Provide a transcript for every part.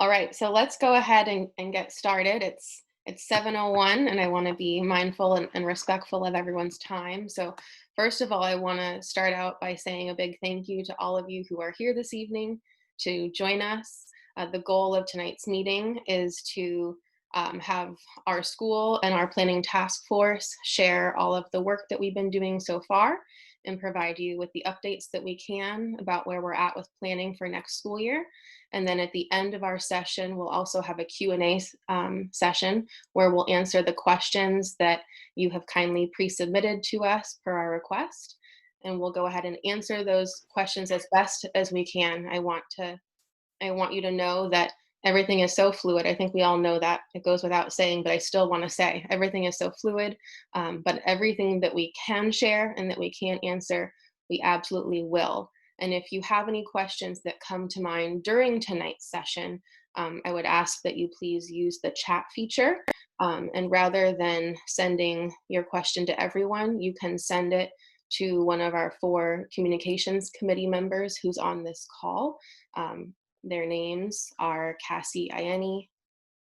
All right, so let's go ahead and get started. It's 7:01 and I want to be mindful and respectful of everyone's time. So first of all, I want to start out by saying a big thank you to all of you who are here this evening to join us. The goal of tonight's meeting is to have our school and our planning task force share all of the work that we've been doing so far and provide you with the updates that we can about where we're at with planning for next school year. And then at the end of our session, we'll also have a Q&A session where we'll answer the questions that you have kindly pre-submitted to us per our request. And we'll go ahead and answer those questions as best as we can. I want you to know that everything is so fluid. I think we all know that. It goes without saying, but I still want to say everything is so fluid. But everything that we can share and that we can answer, we absolutely will. And if you have any questions that come to mind during tonight's session, I would ask that you please use the chat feature. And rather than sending your question to everyone, you can send it to one of our 4 communications committee members who's on this call. Their names are Cassie Ianni,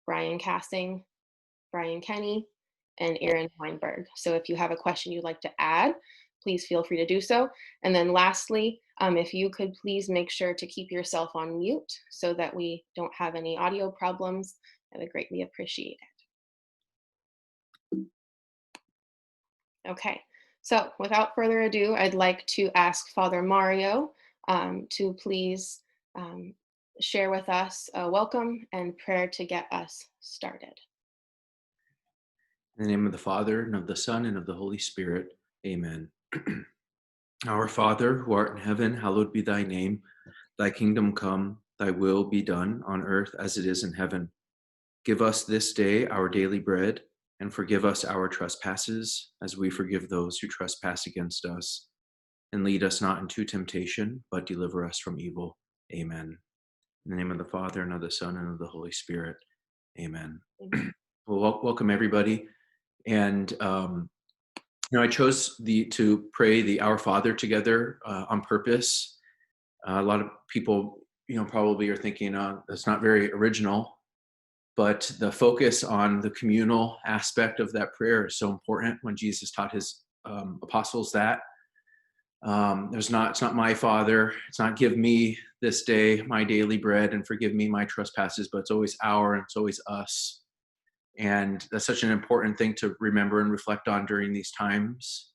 Brian Cassing, Brian Kenny, and Aaron Weinberg. So if you have a question you'd like to add, please feel free to do so. And then lastly, if you could please make sure to keep yourself on mute so that we don't have any audio problems, I would greatly appreciate it. Okay, so without further ado, I'd like to ask Father Mario to please um, share with us a welcome and prayer to get us started. In the name of the Father, and of the Son, and of the Holy Spirit. Amen. Our Father, who art in heaven, hallowed be thy name. Thy kingdom come, thy will be done on earth as it is in heaven. Give us this day our daily bread, and forgive us our trespasses, as we forgive those who trespass against us. And lead us not into temptation, but deliver us from evil. Amen. In the name of the Father, and of the Son, and of the Holy Spirit. Amen. Well, welcome everybody. And I chose to pray the Our Father together on purpose. A lot of people, probably are thinking that's not very original, but the focus on the communal aspect of that prayer is so important. When Jesus taught his apostles that, it's not my Father, it's not give me this day my daily bread and forgive me my trespasses, but it's always and it's always us. And that's such an important thing to remember and reflect on during these times,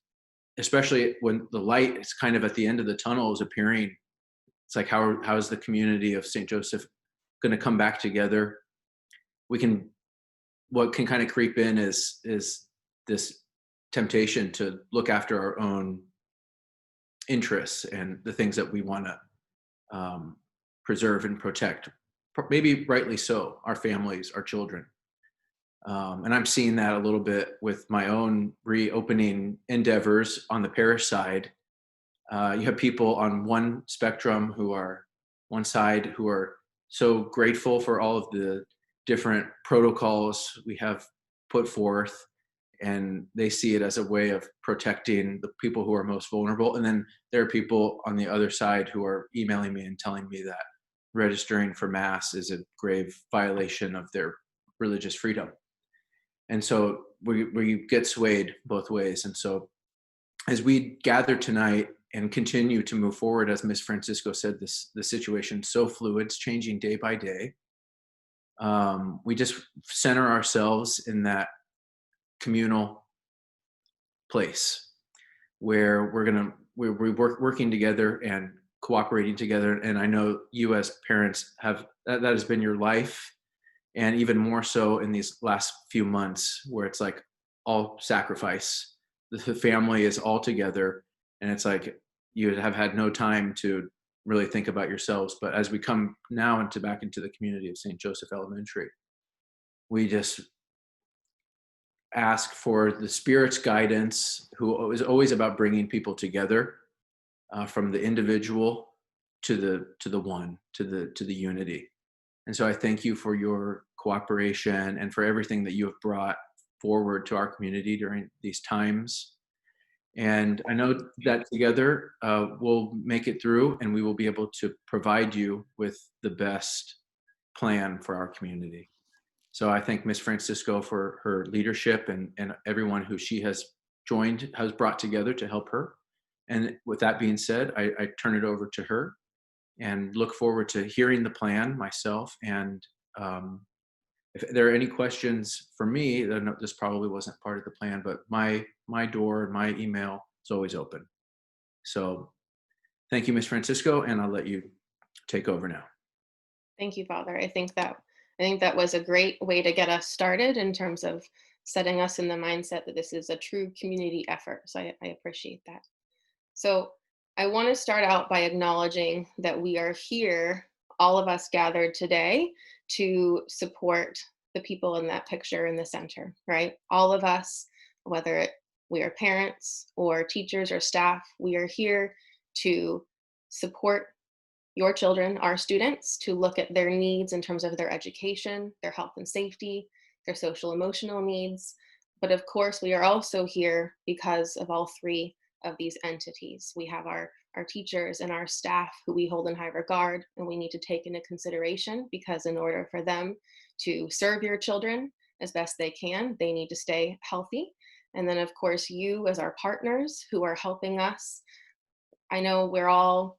especially when the light is kind of at the end of the tunnel is appearing. It's like, how is the community of St. Joseph going to come back together? What can kind of creep in is this temptation to look after our own interests and the things that we want to preserve and protect, maybe rightly so, our families, our children. And I'm seeing that a little bit with my own reopening endeavors on the parish side. You have people on one side who are so grateful for all of the different protocols we have put forth, and they see it as a way of protecting the people who are most vulnerable. And then there are people on the other side who are emailing me and telling me that registering for Mass is a grave violation of their religious freedom. And so we get swayed both ways. And so as we gather tonight and continue to move forward, as Miss Francisco said, the situation's so fluid, it's changing day by day. We just center ourselves in that communal place where we're working together and cooperating together. And I know you as parents that has been your life. And even more so in these last few months, where it's like all sacrifice. The family is all together, and it's like you have had no time to really think about yourselves. But as we come now back into the community of St. Joseph Elementary, we just ask for the Spirit's guidance, who is always about bringing people together, from the individual to the one, to the unity. And so I thank you for your cooperation and for everything that you have brought forward to our community during these times. And I know that together we'll make it through, and we will be able to provide you with the best plan for our community. So I thank Miss Francisco for her leadership and everyone who she has brought together to help her. And with that being said, I turn it over to her and look forward to hearing the plan myself. And if there are any questions for me, then this probably wasn't part of the plan, but my door, my email is always open. So thank you, Miss Francisco, and I'll let you take over now. Thank you, Father. I think that was a great way to get us started in terms of setting us in the mindset that this is a true community effort. So I appreciate that. So I want to start out by acknowledging that we are here, all of us gathered today, to support the people in that picture in the center, right? All of us, we are parents or teachers or staff, we are here to support your children, our students, to look at their needs in terms of their education, their health and safety, their social emotional needs. But of course, we are also here because of all three of these entities. We have our teachers and our staff who we hold in high regard and we need to take into consideration, because in order for them to serve your children as best they can, they need to stay healthy. And then of course, you as our partners who are helping us. I know we're all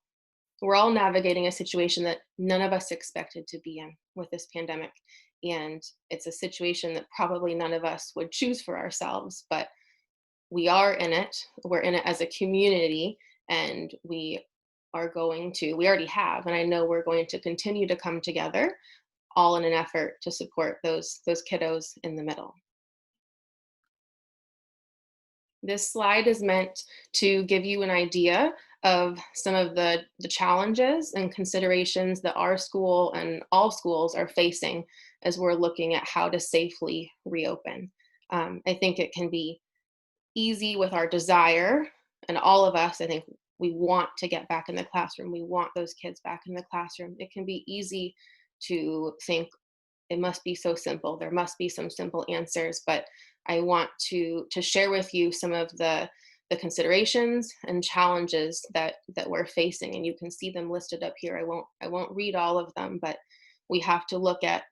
navigating a situation that none of us expected to be in with this pandemic. And it's a situation that probably none of us would choose for ourselves, but we are in it. We're in it as a community, and we already have, and I know we're going to continue to come together all in an effort to support those kiddos in the middle. This slide is meant to give you an idea of some of the challenges and considerations that our school and all schools are facing as we're looking at how to safely reopen. I think it can be easy with our desire, and all of us, I think we want to get back in the classroom. We want those kids back in the classroom. It can be easy to think it must be so simple. There must be some simple answers, but I want to share with you some of the considerations and challenges that we're facing, and you can see them listed up here. I won't read all of them, but we have to look at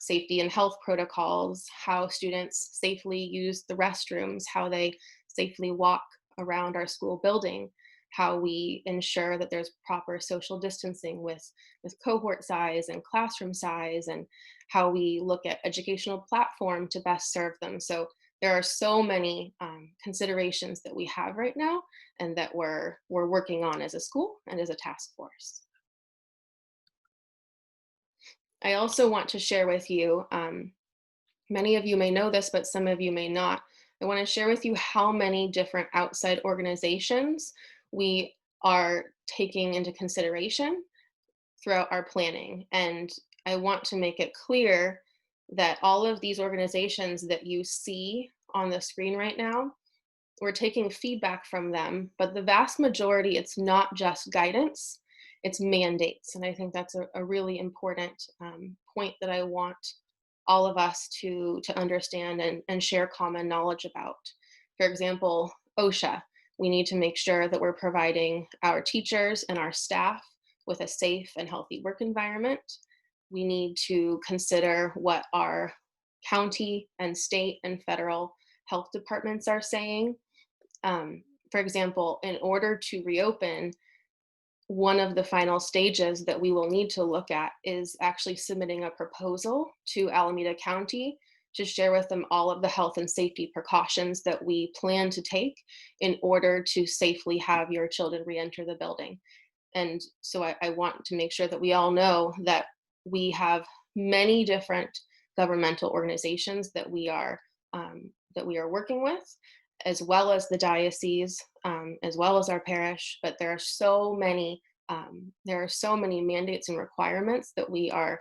safety and health protocols, how students safely use the restrooms, how they safely walk around our school building, how we ensure that there's proper social distancing with cohort size and classroom size, and how we look at educational platform to best serve them. So there are so many considerations that we have right now, and that we're working on as a school and as a task force. I also want to share with you, many of you may know this, but some of you may not. I want to share with you how many different outside organizations we are taking into consideration throughout our planning. And I want to make it clear that all of these organizations that you see on the screen right now, we're taking feedback from them, but the vast majority, it's not just guidance, it's mandates. And I think that's a really important point that I want all of us to understand and share common knowledge about. For example, OSHA, we need to make sure that we're providing our teachers and our staff with a safe and healthy work environment. We need to consider what our county and state and federal health departments are saying. For example, in order to reopen, one of the final stages that we will need to look at is actually submitting a proposal to Alameda County to share with them all of the health and safety precautions that we plan to take in order to safely have your children re-enter the building. And so I want to make sure that we all know that we have many different governmental organizations that we are working with, as well as the diocese, as well as our parish. But there are so many mandates and requirements that we are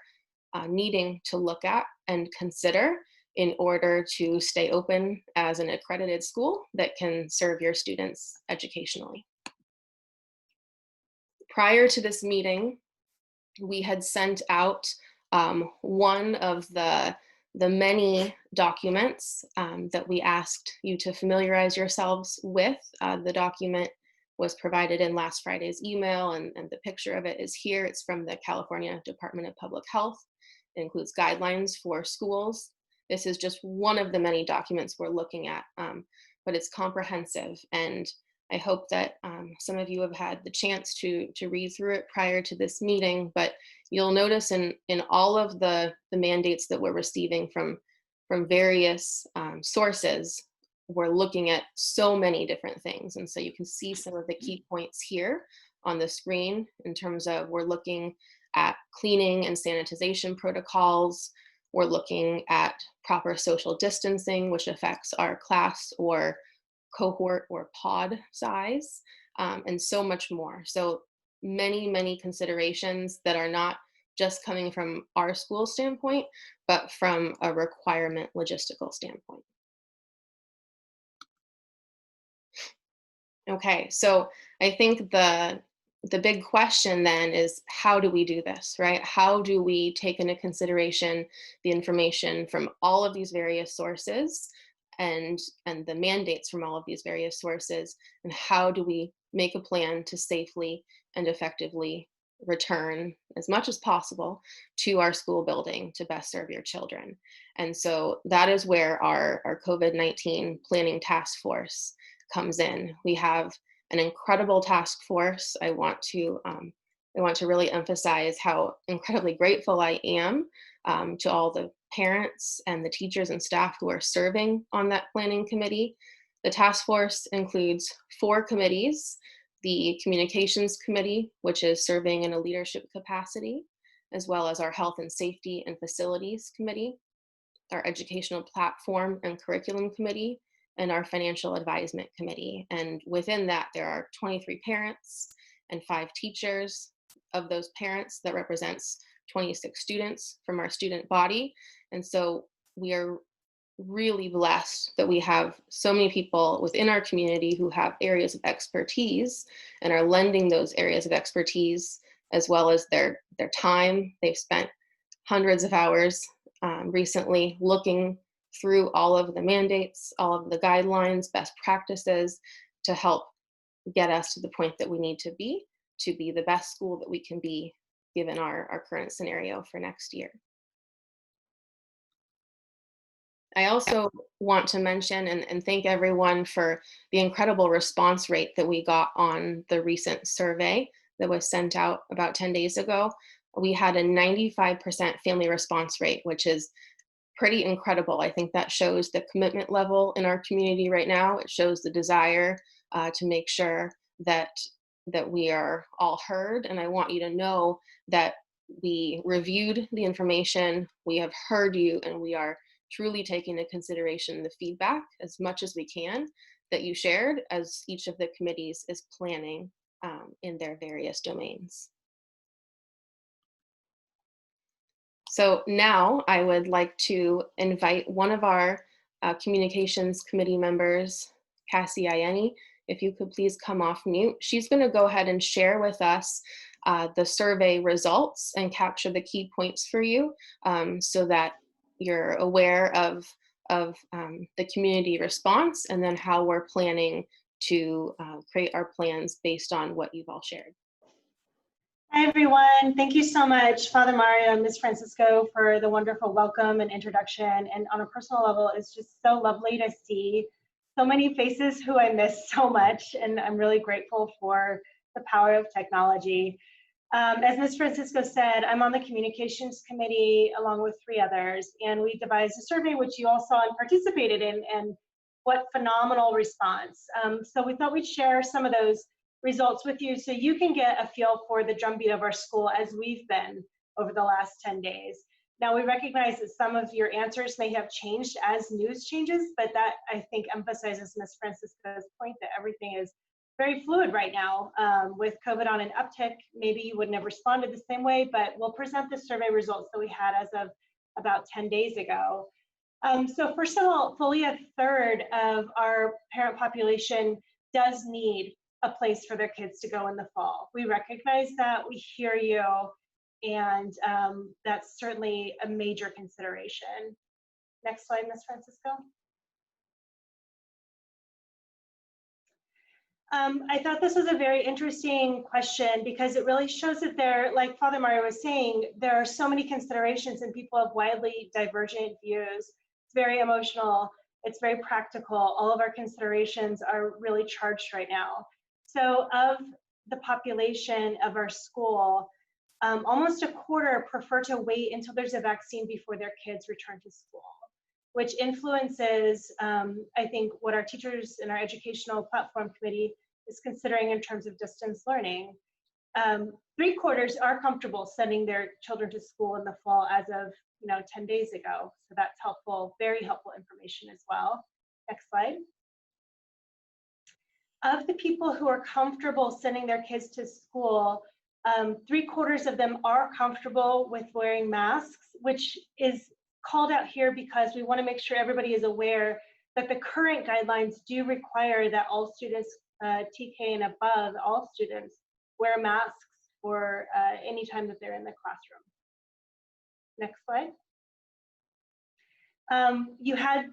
needing to look at and consider in order to stay open as an accredited school that can serve your students educationally. Prior to this meeting, we had sent out one of the many documents that we asked you to familiarize yourselves with. The document was provided in last Friday's email, and the picture of it is here. It's from the California Department of Public Health. It includes guidelines for schools. This is just one of the many documents we're looking at, but it's comprehensive. And I hope that some of you have had the chance to read through it prior to this meeting, but you'll notice in all of the mandates that we're receiving from various sources, we're looking at so many different things. And so you can see some of the key points here on the screen in terms of we're looking at cleaning and sanitization protocols. We're looking at proper social distancing, which affects our class or cohort or pod size, and so much more. So many considerations that are not just coming from our school standpoint, but from a requirement logistical standpoint. Okay, so I think the big question then is, how do we do this, right? How do we take into consideration the information from all of these various sources and the mandates from all of these various sources, and how do we make a plan to safely and effectively return as much as possible to our school building to best serve your children? And so that is where our COVID-19 planning task force comes in. We have an incredible task force. I want to really emphasize how incredibly grateful I am to all the parents and the teachers and staff who are serving on that planning committee. The task force includes 4 committees: the communications committee, which is serving in a leadership capacity, as well as our health and safety and facilities committee, our educational platform and curriculum committee, and our financial advisement committee. And within that, there are 23 parents and 5 teachers. Of those parents, that represents 26 students from our student body. And so we are really blessed that we have so many people within our community who have areas of expertise and are lending those areas of expertise, as well as their time. They've spent hundreds of hours recently looking through all of the mandates, all of the guidelines, best practices, to help get us to the point that we need to be the best school that we can be given our current scenario for next year. I also want to mention and thank everyone for the incredible response rate that we got on the recent survey that was sent out about 10 days ago. We had a 95% family response rate, which is pretty incredible. I think that shows the commitment level in our community right now. It shows the desire to make sure that we are all heard. And I want you to know that we reviewed the information, we have heard you, and we are truly taking into consideration the feedback as much as we can that you shared as each of the committees is planning in their various domains. So now I would like to invite one of our communications committee members, Cassie Ieni, if you could please come off mute. She's going to go ahead and share with us the survey results and capture the key points for you so that you're aware of the community response and then how we're planning to create our plans based on what you've all shared. Hi, everyone. Thank you so much, Father Mario and Ms. Francisco, for the wonderful welcome and introduction. And on a personal level, it's just so lovely to see so many faces who I miss so much. And I'm really grateful for the power of technology. As Ms. Francisco said, I'm on the communications committee along with 3 others. And we devised a survey, which you all saw and participated in. And what phenomenal response. So we thought we'd share some of those results with you so you can get a feel for the drumbeat of our school as we've been over the last 10 days. Now, we recognize that some of your answers may have changed as news changes, but that I think emphasizes Ms. Francisco's point that everything is very fluid right now. With COVID on an uptick, maybe you wouldn't have responded the same way, but we'll present the survey results that we had as of about 10 days ago. So first of all, fully a third of our parent population does need a place for their kids to go in the fall. We recognize that, we hear you, and that's certainly a major consideration. Next slide, Ms. Francisco. I thought this was a very interesting question because it really shows that there, like Father Mario was saying, there are so many considerations and people have widely divergent views. It's very emotional, it's very practical. All of our considerations are really charged right now. So of the population of our school, almost a quarter prefer to wait until there's a vaccine before their kids return to school, which influences, I think, what our teachers and our educational platform committee is considering in terms of distance learning. 3/4 are comfortable sending their children to school in the fall as of 10 days ago. So that's helpful, very helpful information as well. Next slide. Of the people who are comfortable sending their kids to school, 3/4 of them are comfortable with wearing masks, which is called out here because we want to make sure everybody is aware that the current guidelines do require that all students, TK and above, all students wear masks for any time that they're in the classroom. Next slide. You had,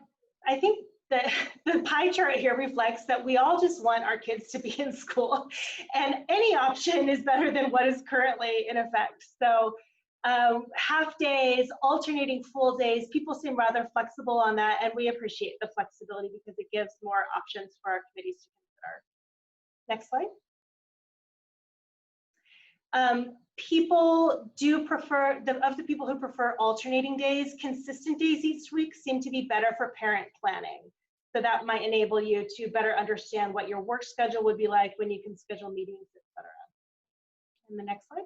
I think the pie chart here reflects that we all just want our kids to be in school, and any option is better than what is currently in effect. So half days, alternating full days, people seem rather flexible on that, and we appreciate the flexibility because it gives more options for our committees to consider. Next slide. People do prefer, of the people who prefer alternating days, consistent days each week seem to be better for parent planning. So that might enable you to better understand what your work schedule would be like when you can schedule meetings, etc. And the next slide.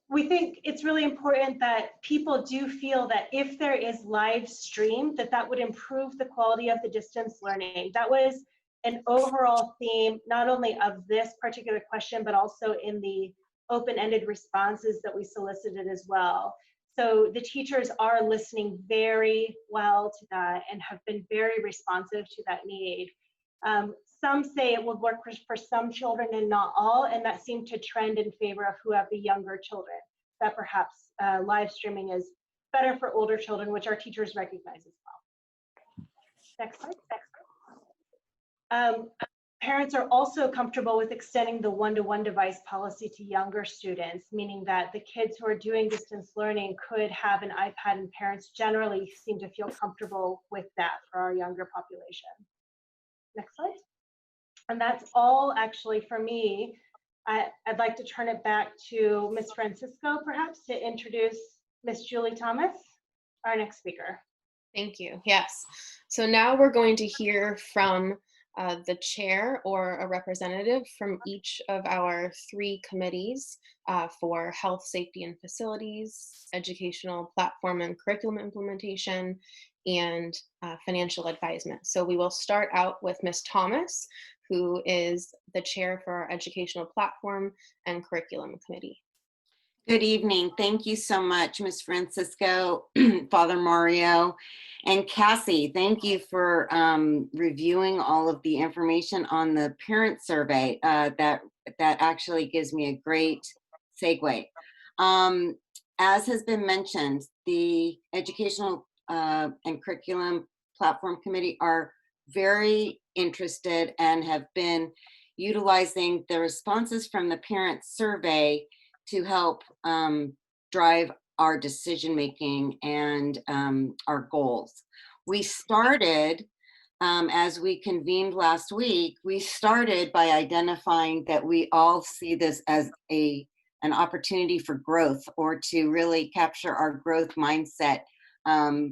We think it's really important that people do feel that if there is live stream, that would improve the quality of the distance learning. That was an overall theme, not only of this particular question, but also in the open-ended responses that we solicited as well. So the teachers are listening very well to that and have been very responsive to that need. Some say it would work for some children and not all, and that seemed to trend in favor of who have the younger children, that perhaps live streaming is better for older children, which our teachers recognize as well. Next slide. Parents are also comfortable with extending the one-to-one device policy to younger students, meaning that the kids who are doing distance learning could have an iPad, and parents generally seem to feel comfortable with that for our younger population. Next slide. And that's all actually for me. I'd like to turn it back to Ms. Francisco, perhaps, to introduce Ms. Julie Thomas, our next speaker. Thank you. Yes. So now we're going to hear from the chair or a representative from each of our 3 committees for health, safety, and facilities, educational platform and curriculum implementation, and financial advisement. So we will start out with Ms. Thomas, who is the chair for our educational platform and curriculum committee. Good evening. Thank you so much, Ms. Francisco, Father Mario, and Cassie. Thank you for reviewing all of the information on the parent survey. That actually gives me a great segue. As has been mentioned, the Educational and Curriculum Platform Committee are very interested and have been utilizing the responses from the parent survey to help drive our decision making and our goals. We started, as we convened last week, we started by identifying that we all see this as an opportunity for growth, or to really capture our growth mindset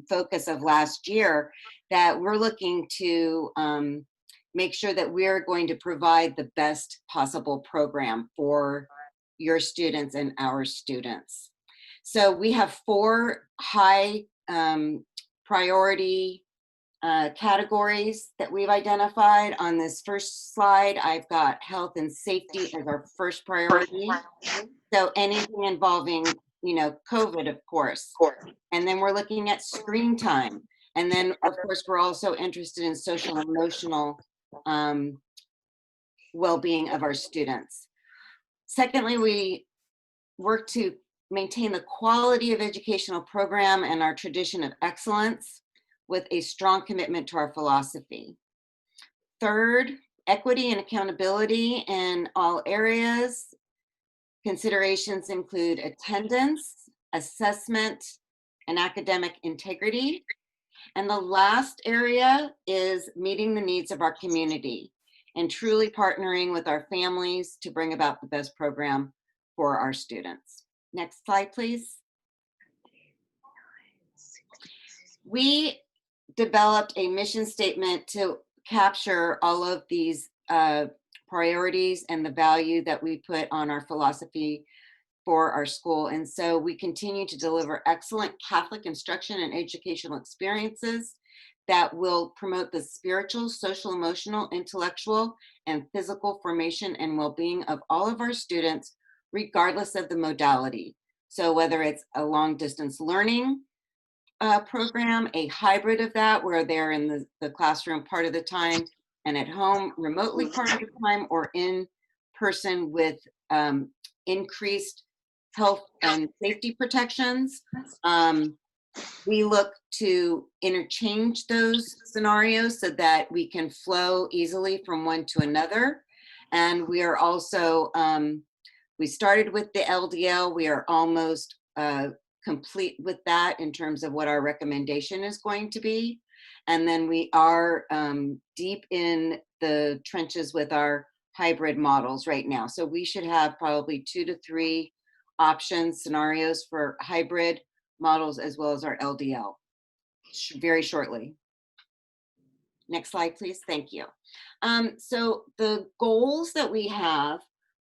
focus of last year, that we're looking to make sure that we're going to provide the best possible program for your students and our students. So we have 4 high priority categories that we've identified. On this first slide, I've got health and safety as our first priority. So anything involving, COVID, of course. And then we're looking at screen time. And then, of course, we're also interested in social and emotional well-being of our students. Secondly, we work to maintain the quality of educational program and our tradition of excellence with a strong commitment to our philosophy. Third, equity and accountability in all areas. Considerations include attendance, assessment, and academic integrity. And the last area is meeting the needs of our community and truly partnering with our families to bring about the best program for our students. Next slide, please. We developed a mission statement to capture all of these priorities and the value that we put on our philosophy for our school. And so we continue to deliver excellent Catholic instruction and educational experiences that will promote the spiritual, social, emotional, intellectual, and physical formation and well-being of all of our students, regardless of the modality. So whether it's a long distance learning program, a hybrid of that, where they're in the classroom part of the time and at home remotely part of the time, or in person with increased health and safety protections. We look to interchange those scenarios so that we can flow easily from one to another. And we are also, we started with the LDL, we are almost complete with that in terms of what our recommendation is going to be. And then we are deep in the trenches with our hybrid models right now. So we should have probably 2 to 3 options, scenarios for hybrid models as well as our LDL very shortly. Next slide, please. Thank you. So the goals that we have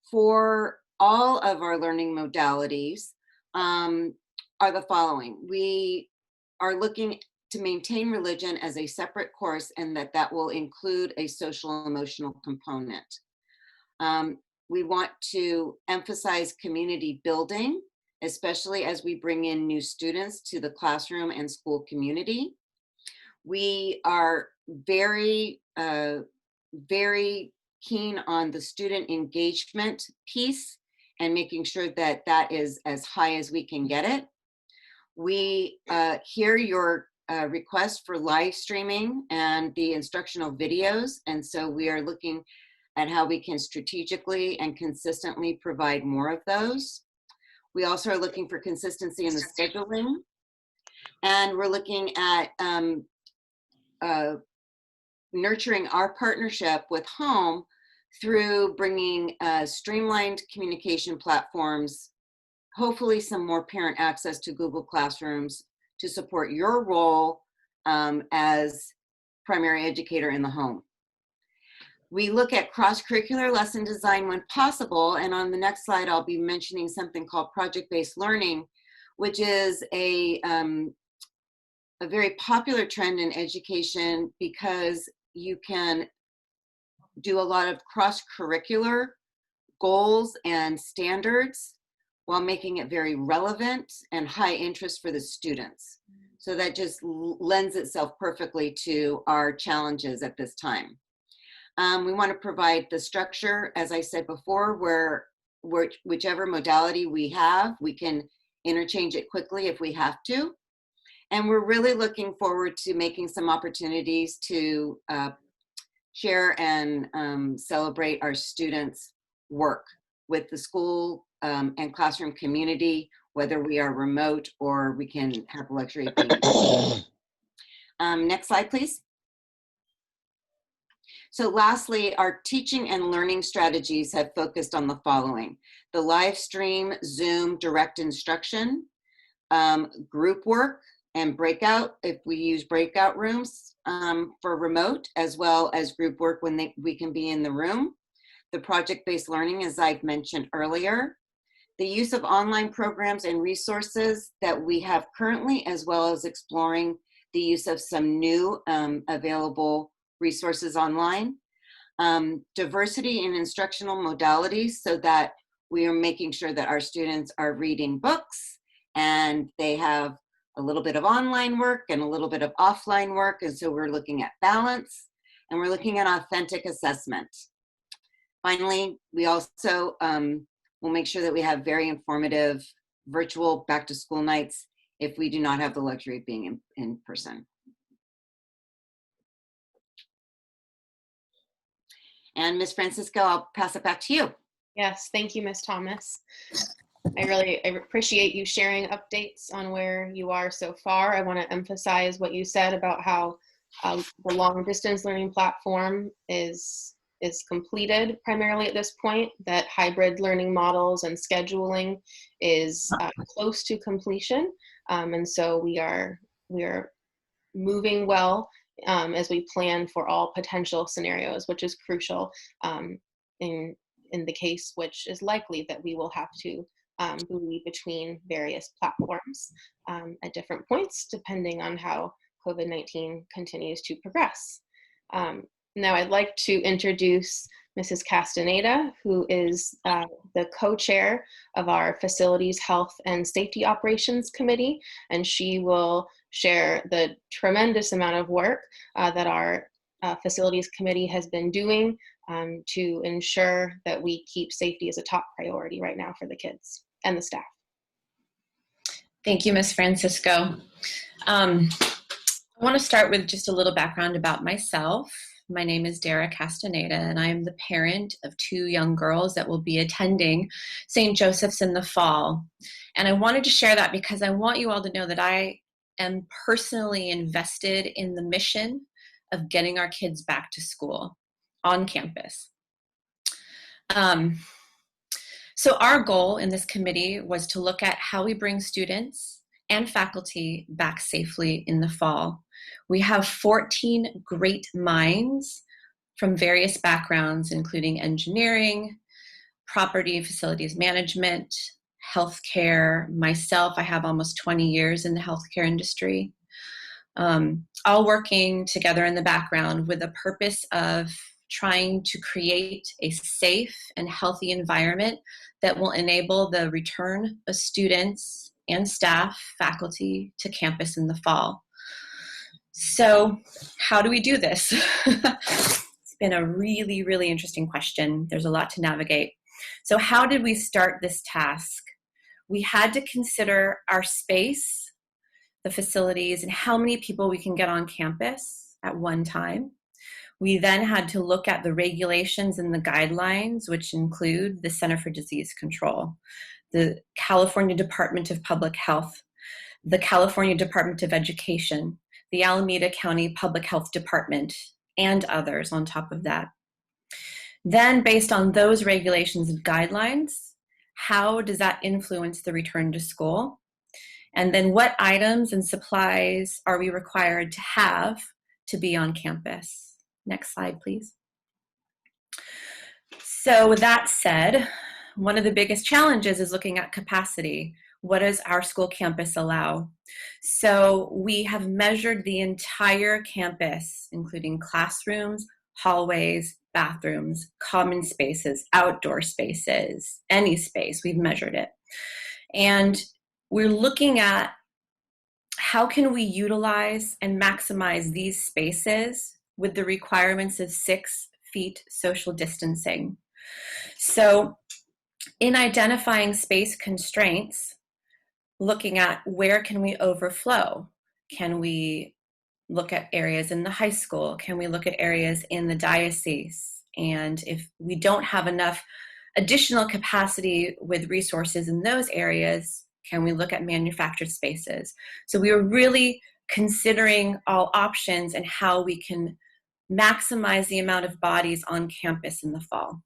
for all of our learning modalities are the following. We are looking to maintain religion as a separate course, and that will include a social emotional component. We want to emphasize community building, especially as we bring in new students to the classroom and school community. We are very, very keen on the student engagement piece and making sure that that is as high as we can get it. We hear your request for live streaming and the instructional videos, and so we are looking at how we can strategically and consistently provide more of those. We also are looking for consistency in the scheduling, and we're looking at nurturing our partnership with home through bringing streamlined communication platforms, hopefully some more parent access to Google Classrooms to support your role as primary educator in the home. We look at cross-curricular lesson design when possible, and on the next slide I'll be mentioning something called project-based learning, which is a very popular trend in education because you can do a lot of cross-curricular goals and standards while making it very relevant and high interest for the students. So that just lends itself perfectly to our challenges at this time. We want to provide the structure, as I said before, where whichever modality we have, we can interchange it quickly if we have to. And we're really looking forward to making some opportunities to share and celebrate our students' work with the school and classroom community, whether we are remote or we can have the luxury of being. Next slide, please. So lastly, our teaching and learning strategies have focused on the following: the live stream, Zoom, direct instruction, group work, and breakout, if we use breakout rooms for remote, as well as group work when we can be in the room. The project-based learning, as I've mentioned earlier. The use of online programs and resources that we have currently, as well as exploring the use of some new available resources online. Diversity in instructional modalities, so that we are making sure that our students are reading books and they have a little bit of online work and a little bit of offline work. And so we're looking at balance, and we're looking at authentic assessment. Finally, we also will make sure that we have very informative virtual back to school nights if we do not have the luxury of being in person. And Ms. Francisco, I'll pass it back to you. Yes, thank you, Ms. Thomas. I appreciate you sharing updates on where you are so far. I want to emphasize what you said about how the long distance learning platform is completed primarily at this point, that hybrid learning models and scheduling is close to completion. And so we are moving well as we plan for all potential scenarios, which is crucial in the case which is likely that we will have to move between various platforms at different points, depending on how COVID-19 continues to progress. Now I'd like to introduce Mrs. Castaneda, who is the co-chair of our Facilities Health and Safety Operations Committee, and she will share the tremendous amount of work that our Facilities Committee has been doing to ensure that we keep safety as a top priority right now for the kids and the staff. Thank you, Ms. Francisco. I want to start with just a little background about myself. My name is Dara Castaneda, and I am the parent of 2 young girls that will be attending St. Joseph's in the fall. And I wanted to share that because I want you all to know that I am personally invested in the mission of getting our kids back to school on campus. So our goal in this committee was to look at how we bring students and faculty back safely in the fall. We have 14 great minds from various backgrounds, including engineering, property and facilities management, healthcare. Myself, I have almost 20 years in the healthcare industry, all working together in the background with the purpose of trying to create a safe and healthy environment that will enable the return of students and staff, faculty to campus in the fall. So how do we do this? It's been a really, really interesting question. There's a lot to navigate. So how did we start this task? We had to consider our space, the facilities, and how many people we can get on campus at one time. We then had to look at the regulations and the guidelines, which include the Center for Disease Control, the California Department of Public Health, the California Department of Education, the Alameda County Public Health Department, and others on top of that. Then, based on those regulations and guidelines, how does that influence the return to school? And then what items and supplies are we required to have to be on campus? Next slide, please. So with that said, one of the biggest challenges is looking at capacity. What does our school campus allow? So we have measured the entire campus, including classrooms, hallways, bathrooms, common spaces, outdoor spaces, any space, we've measured it. And we're looking at how can we utilize and maximize these spaces with the requirements of 6 feet social distancing. So in identifying space constraints, looking at where can we overflow? Can we look at areas in the high school? Can we look at areas in the diocese? And if we don't have enough additional capacity with resources in those areas, can we look at manufactured spaces? So we were really considering all options and how we can maximize the amount of bodies on campus in the fall.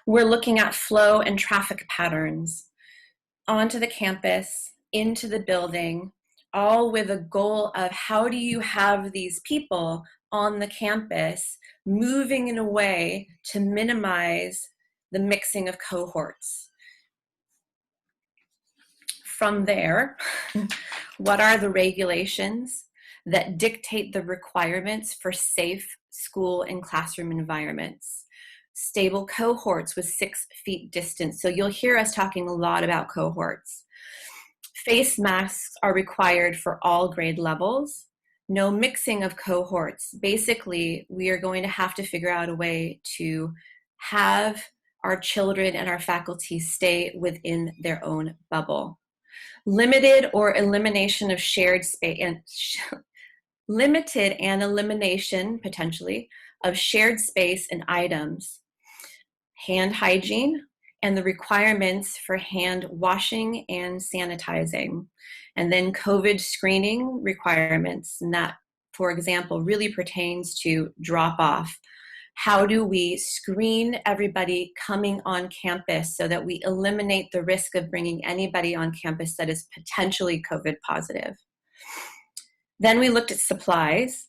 We're looking at flow and traffic patterns onto the campus, into the building, all with a goal of how do you have these people on the campus moving in a way to minimize the mixing of cohorts. From there, what are the regulations that dictate the requirements for safe school and classroom environments? Stable cohorts with 6 feet distance. So you'll hear us talking a lot about cohorts. Face masks are required for all grade levels. No mixing of cohorts. Basically, we are going to have to figure out a way to have our children and our faculty stay within their own bubble. Limited or elimination of shared space, and limited and elimination, potentially, of shared space and items, hand hygiene, and the requirements for hand washing and sanitizing, and then COVID screening requirements. And that, for example, really pertains to drop off. How do we screen everybody coming on campus so that we eliminate the risk of bringing anybody on campus that is potentially COVID positive? Then we looked at supplies,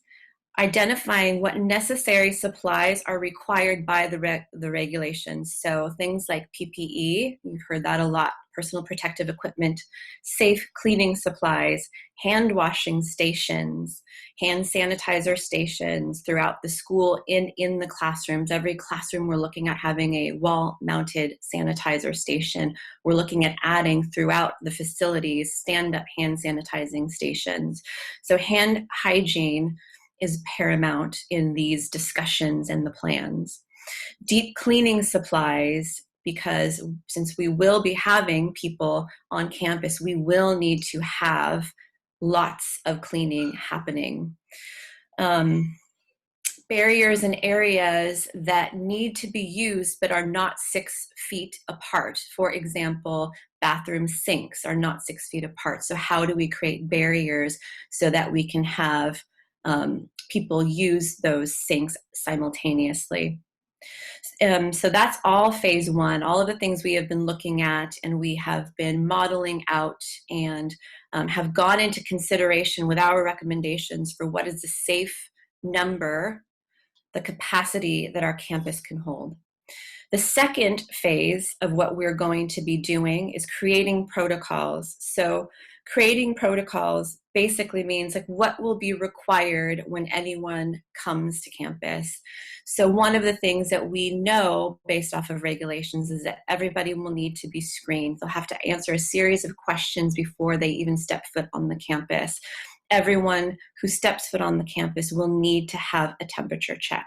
identifying what necessary supplies are required by the regulations. So things like PPE, you've heard that a lot, personal protective equipment, safe cleaning supplies, hand washing stations, hand sanitizer stations throughout the school, in the classrooms. Every classroom we're looking at having a wall-mounted sanitizer station. We're looking at adding throughout the facilities stand-up hand sanitizing stations. So hand hygiene is paramount in these discussions and the plans. Deep cleaning supplies, because since we will be having people on campus, we will need to have lots of cleaning happening. Barriers in areas that need to be used but are not 6 feet apart. For example, bathroom sinks are not 6 feet apart. So how do we create barriers so that we can have people use those sinks simultaneously? So that's all phase one, all of the things we have been looking at and we have been modeling out and have gone into consideration with our recommendations for what is the safe number, the capacity that our campus can hold. The second phase of what we're going to be doing is creating protocols. So creating protocols basically means like what will be required when anyone comes to campus. So one of the things that we know based off of regulations is that everybody will need to be screened. They'll have to answer a series of questions before they even step foot on the campus. Everyone who steps foot on the campus will need to have a temperature check.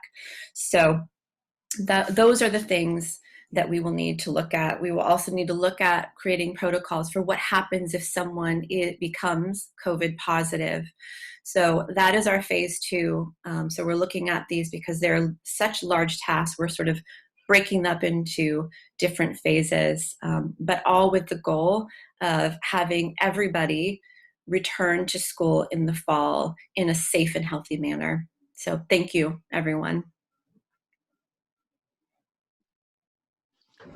So those are the things that we will need to look at. We will also need to look at creating protocols for what happens if someone becomes COVID positive. So that is our phase two. So we're looking at these because they're such large tasks. We're sort of breaking up into different phases, but all with the goal of having everybody return to school in the fall in a safe and healthy manner. So thank you, everyone.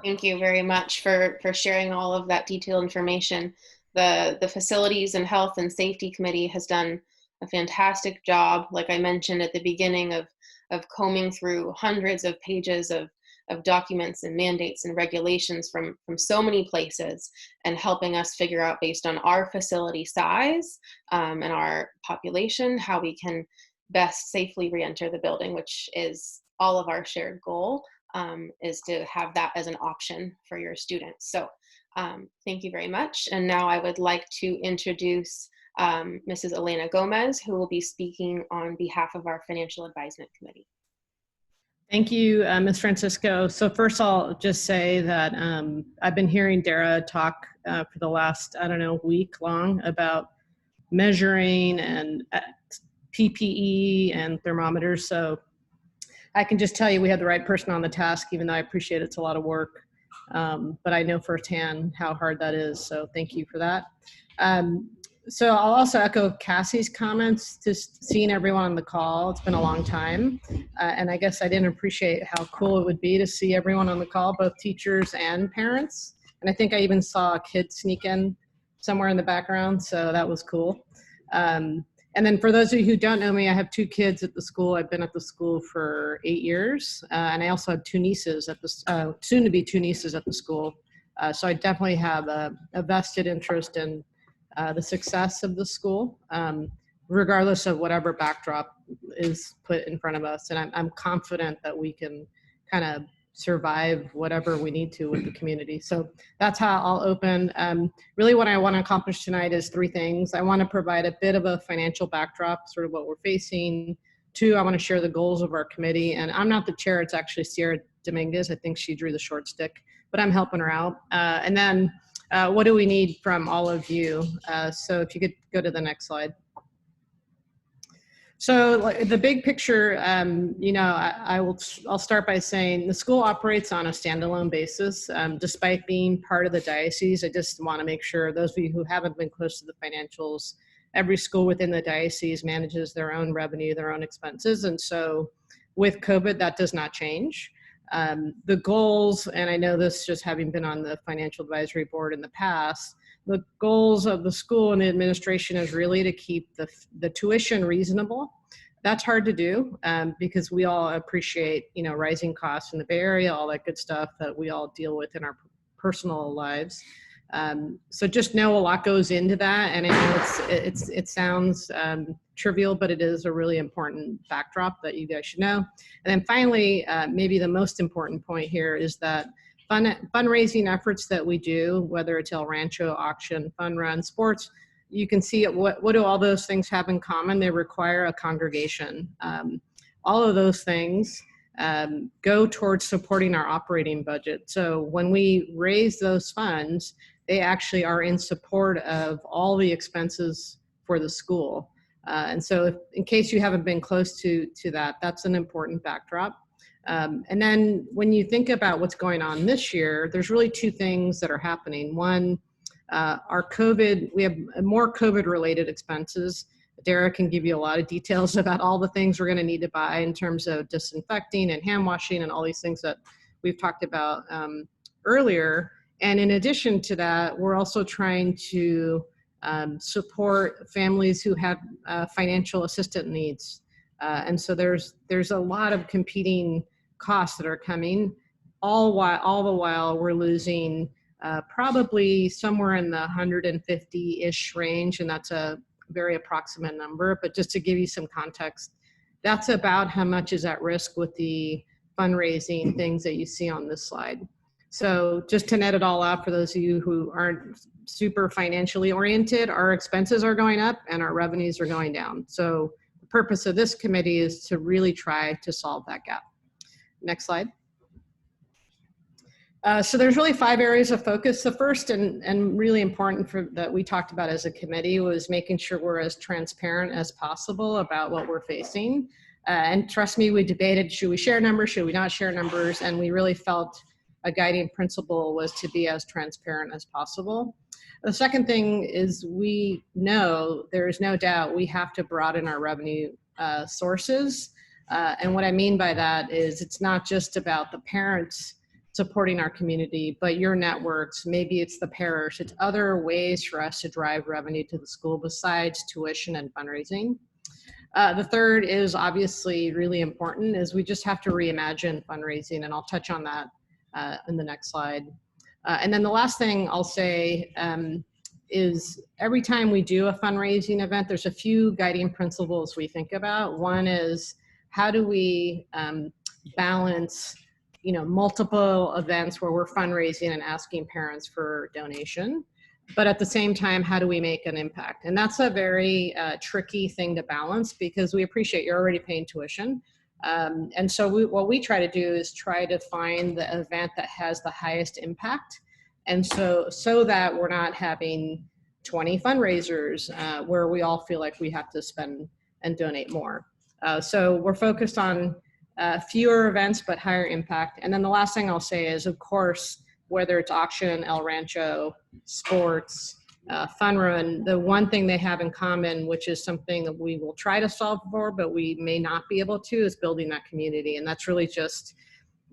Thank you very much for sharing all of that detailed information. The Facilities and Health and Safety Committee has done a fantastic job, like I mentioned at the beginning, of combing through hundreds of pages of documents and mandates and regulations from so many places and helping us figure out, based on our facility size and our population, how we can best safely re-enter the building, which is all of our shared goal. Is to have that as an option for your students. So thank you very much. And now I would like to introduce Mrs. Elena Gomez, who will be speaking on behalf of our Financial Advisement Committee. Thank you, Ms. Francisco. So first I'll just say that I've been hearing Dara talk for the last, week long about measuring and PPE and thermometers. So I can just tell you we had the right person on the task, even though I appreciate it's a lot of work. But I know firsthand how hard that is. So thank you for that. So I'll also echo Cassie's comments, just seeing everyone on the call. It's been a long time. And I guess I didn't appreciate how cool it would be to see everyone on the call, both teachers and parents. And I think I even saw a kid sneak in somewhere in the background. So that was cool. And then for those of you who don't know me, I have 2 kids at the school. I've been at the school for 8 years. And I also have 2 nieces at the, soon to be 2 nieces at the school. So I definitely have a vested interest in the success of the school, regardless of whatever backdrop is put in front of us. And I'm confident that we can kind of survive whatever we need to with the community. So that's how I'll open. Really what I want to accomplish tonight is 3 things. I want to provide a bit of a financial backdrop, sort of what we're facing. 2, I want to share the goals of our committee. And I'm not the chair, it's actually Sierra Dominguez. I think she drew the short stick, but I'm helping her out. And then what do we need from all of you? So if you could go to the next slide. So like, the big picture, I'll start by saying the school operates on a standalone basis. Despite being part of the diocese, I just want to make sure those of you who haven't been close to the financials, every school within the diocese manages their own revenue, their own expenses. And so with COVID, that does not change. The goals, and I know this just having been on the financial advisory board in the past, the goals of the school and the administration is really to keep the tuition reasonable. That's hard to do because we all appreciate, rising costs in the Bay Area, all that good stuff that we all deal with in our personal lives. So just know a lot goes into that, and I know it sounds trivial, but it is a really important backdrop that you guys should know. And then finally, maybe the most important point here is that fundraising efforts that we do, whether it's El Rancho, auction, fun run, sports, you can see what do all those things have in common? They require a congregation. All of those things go towards supporting our operating budget. So when we raise those funds, they actually are in support of all the expenses for the school. And so in case you haven't been close to that, that's an important backdrop. And then when you think about what's going on this year, there's really two things that are happening. One, we have more COVID related expenses. Dara can give you a lot of details about all the things we're going to need to buy in terms of disinfecting and hand washing and all these things that we've talked about earlier. And in addition to that, we're also trying to support families who have financial assistance needs. And so there's a lot of competing costs that are coming, all the while we're losing probably somewhere in the 150-ish range, and that's a very approximate number. But just to give you some context, that's about how much is at risk with the fundraising things that you see on this slide. So just to net it all out for those of you who aren't super financially oriented, our expenses are going up and our revenues are going down. So the purpose of this committee is to really try to solve that gap. Next slide. So there's really 5 areas of focus. The first and really important that we talked about as a committee was making sure we're as transparent as possible about what we're facing. And trust me, we debated, should we share numbers, should we not share numbers? And we really felt a guiding principle was to be as transparent as possible. The second thing is we know, there is no doubt, we have to broaden our revenue sources. And what I mean by that is it's not just about the parents supporting our community, but your networks, maybe it's the parish, it's other ways for us to drive revenue to the school besides tuition and fundraising. The third is obviously really important, is we just have to reimagine fundraising, and I'll touch on that in the next slide. And then the last thing I'll say is every time we do a fundraising event, there's a few guiding principles we think about. One is, how do we balance multiple events where we're fundraising and asking parents for donation, but at the same time, how do we make an impact? And that's a very tricky thing to balance, because we appreciate you're already paying tuition. And so what we try to do is try to find the event that has the highest impact. And so that we're not having 20 fundraisers where we all feel like we have to spend and donate more. So we're focused on fewer events, but higher impact. And then the last thing I'll say is, of course, whether it's auction, El Rancho, sports, Fun Run, the one thing they have in common, which is something that we will try to solve for, but we may not be able to, is building that community. And that's really just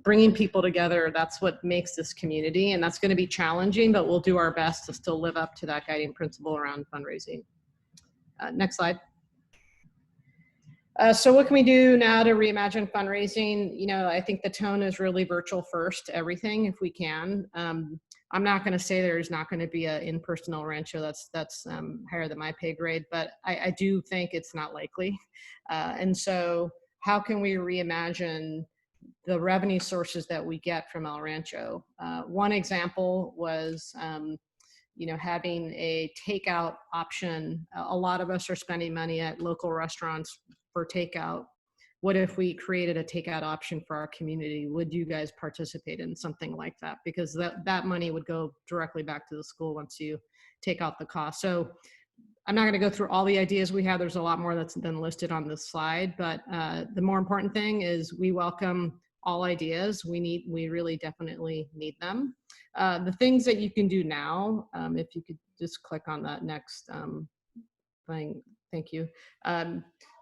bringing people together. That's what makes this community. And that's going to be challenging, but we'll do our best to still live up to that guiding principle around fundraising. Next slide. So what can we do now to reimagine fundraising? I think the tone is really virtual first, everything, if we can. I'm not going to say there's not going to be an in-person El Rancho. That's higher than my pay grade, but I do think it's not likely. And so how can we reimagine the revenue sources that we get from El Rancho? One example was having a takeout option. A lot of us are spending money at local restaurants for takeout. What if we created a takeout option for our community? Would you guys participate in something like that? Because that money would go directly back to the school once you take out the cost. So I'm not going to go through all the ideas we have. There's a lot more that's been listed on this slide, but the more important thing is we welcome all ideas. We really definitely need them. The things that you can do now, if you could just click on that next thing, thank you.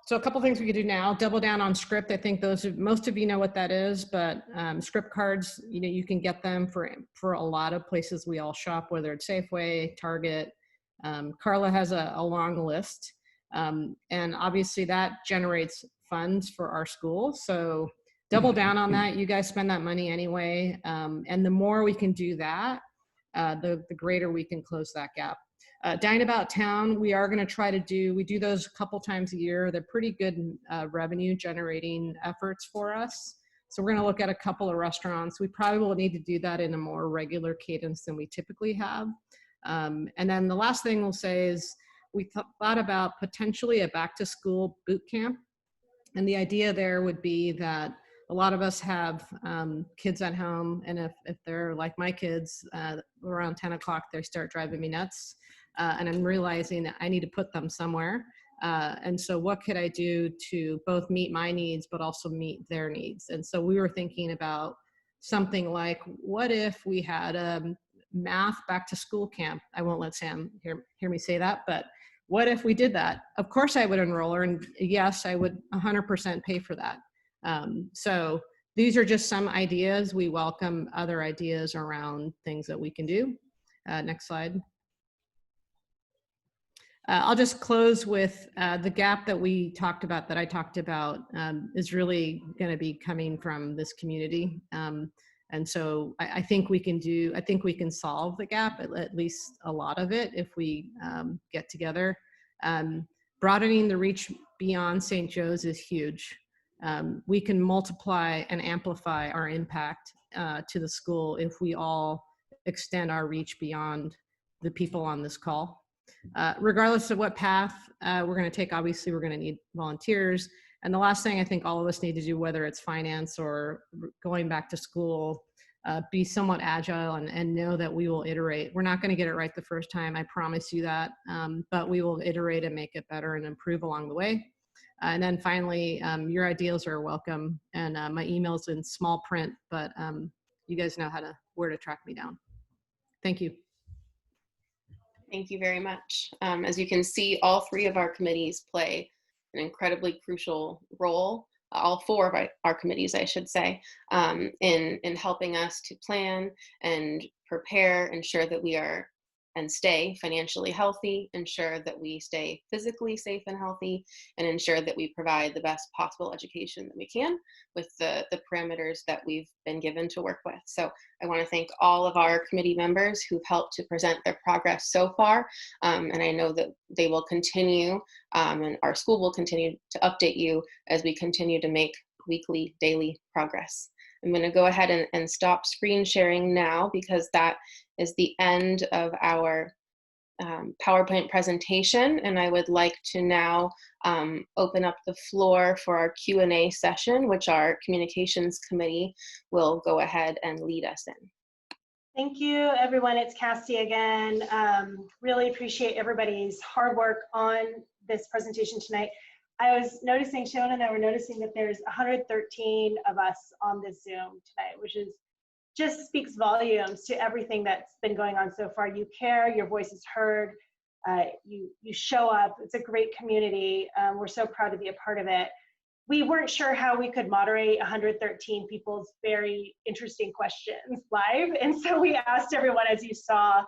So a couple things we could do now: double down on script. I think most of you know what that is, but script cards, you can get them for a lot of places we all shop, whether it's Safeway, Target. Carla has a long list, and obviously that generates funds for our school. So double down on that. You guys spend that money anyway, and the more we can do that, the greater we can close that gap. Dine About Town, we are going to try to we do those a couple times a year. They're pretty good revenue generating efforts for us. So we're going to look at a couple of restaurants. We probably will need to do that in a more regular cadence than we typically have. And then the last thing we'll say is we thought about potentially a back to school boot camp. And the idea there would be that a lot of us have kids at home, and if they're like my kids, around 10 o'clock, they start driving me nuts. And I'm realizing that I need to put them somewhere. And so what could I do to both meet my needs, but also meet their needs? And so we were thinking about something like, what if we had a math back to school camp? I won't let Sam hear me say that, but what if we did that? Of course I would enroll her, and yes, I would 100% pay for that. So these are just some ideas. We welcome other ideas around things that we can do. Next slide. I'll just close with the gap that I talked about is really going to be coming from this community. And so I think we can solve the gap, at least a lot of it, if we get together. Broadening the reach beyond St. Joe's is huge. We can multiply and amplify our impact to the school if we all extend our reach beyond the people on this call. Regardless of what path we're going to take, obviously we're going to need volunteers. And the last thing I think all of us need to do, whether it's finance or going back to school, be somewhat agile and know that we will iterate. We're not going to get it right the first time, I promise you that, but we will iterate and make it better and improve along the way. And then finally, your ideas are welcome. And my email's in small print, but you guys know where to track me down. Thank you. Thank you very much. As you can see, all three of our committees play an incredibly crucial role, all four of our committees, I should say, in helping us to plan and prepare, ensure that we are and stay financially healthy, ensure that we stay physically safe and healthy, and ensure that we provide the best possible education that we can with the parameters that we've been given to work with. So I want to thank all of our committee members who've helped to present their progress so far. And I know that they will continue, and our school will continue to update you as we continue to make weekly, daily progress. I'm going to go ahead and stop screen sharing now, because that is the end of our PowerPoint presentation. And I would like to now open up the floor for our Q&A session, which our Communications Committee will go ahead and lead us in. Thank you, everyone. It's Cassie again. Really appreciate everybody's hard work on this presentation tonight. I was noticing, Shona and I were noticing that there's 113 of us on this Zoom tonight, which just speaks volumes to everything that's been going on so far. You care, your voice is heard, you show up. It's a great community. We're so proud to be a part of it. We weren't sure how we could moderate 113 people's very interesting questions live, and so we asked everyone, as you saw